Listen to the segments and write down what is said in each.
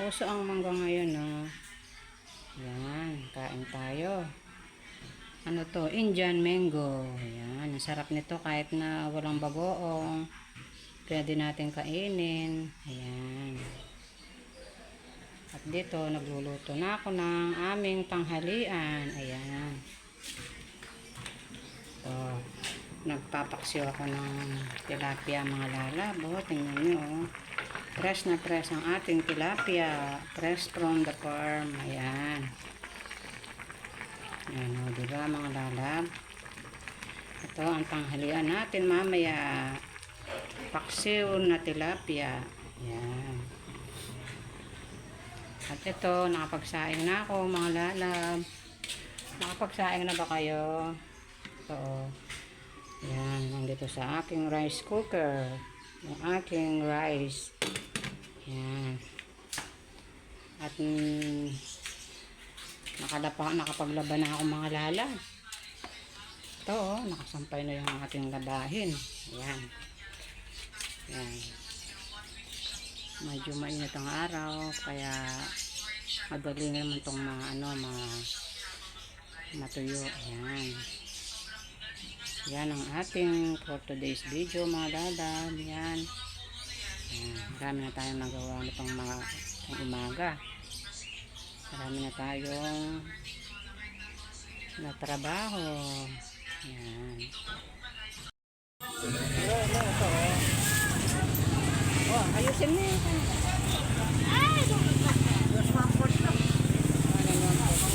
Uso ang mangga ngayon, no? Yan, kain tayo. Ano to? Indian mango. Yan, ang sarap nito kahit na walang bagoong. Pwede natin kainin. Ayan. At dito, nagluluto na ako ng aming tanghalian. Ayan. So, nagpapaksiw ako ng tilapia mga lalabo. Tingnan nyo, oh. Fresh na fresh ang ating tilapia. Fresh from the farm. Ayan. Ayan, o, diba mga lalab? Ito ang tanghalian natin mamaya. Paksiw na tilapia. Ayan. At ito, nakapagsaing na ako mga lalab. Nakapagsaing na ba kayo? Ito, ayan, nandito sa aking rice cooker. Yung aking rice. Ayan. At nakapaglaban na ako mga lala. Ito, nakasampay na yung ating labahin. Ayan. Ayan. Medyo mainit ang araw, kaya madali naman itong matuyo. Ayan. Yan ang ating for today's video mga lala. Yan. Marami na tayong magawa nitong umaga. Marami na tayong natrabaho. Yan. Ito. Oh, ayusin mo yun.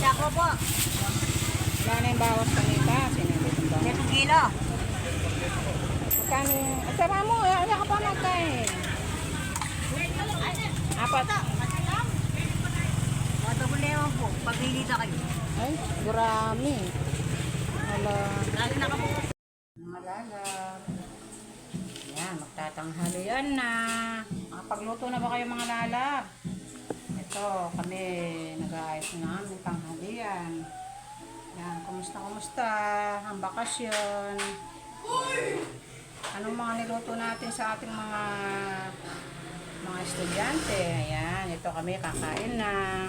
Sako po. Wala na yung bawas kanita. Sinilip ang bawas. 10 kilo. Magkano yung... Asara mo, wala ka pa nagkain. Apat. Double lemon po. Pag-release na kayo. Ay, gurami. Hala. Lalo na ka po. Mga lalab. Yan, magtatanghalian na. Makapagluto na ba kayo mga lalab? Ito, kami nag-aayos na namin tanghalian. Yan, kumusta ang bakasyon? Anong mga niluto natin sa ating mga estudyante? Ayan, ito kami kakain na.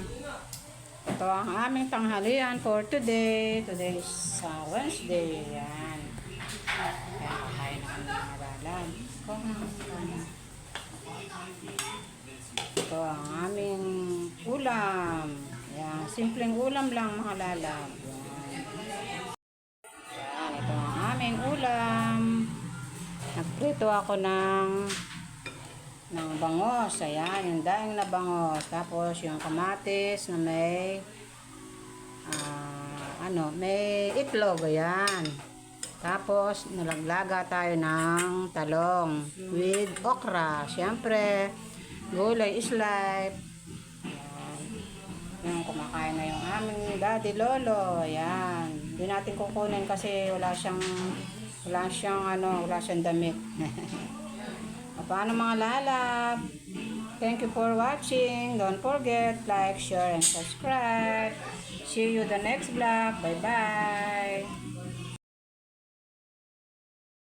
Ito ang aming tanghalian for today. Today is Wednesday. Ayan. Kaya kakain na kami mga lalam. Ito ang aming ulam. Ayan, simpleng ulam lang mga lalam. Ayan, ito ang aming ulam. Nagprito ako ng bangos. Ayan, yung daing na bangos. Tapos yung kamatis na may itlog. Ayan. Tapos nalaglaga tayo ng talong with okra. Siyempre, gulay is life. Ayan. Yung kumakain na yung aming daddy lolo. Ayan. Hindi natin kukunin kasi wala siyang damit. Paano mga lalab? Thank you for watching. Don't forget, like, share, and subscribe. See you the next vlog. Bye-bye.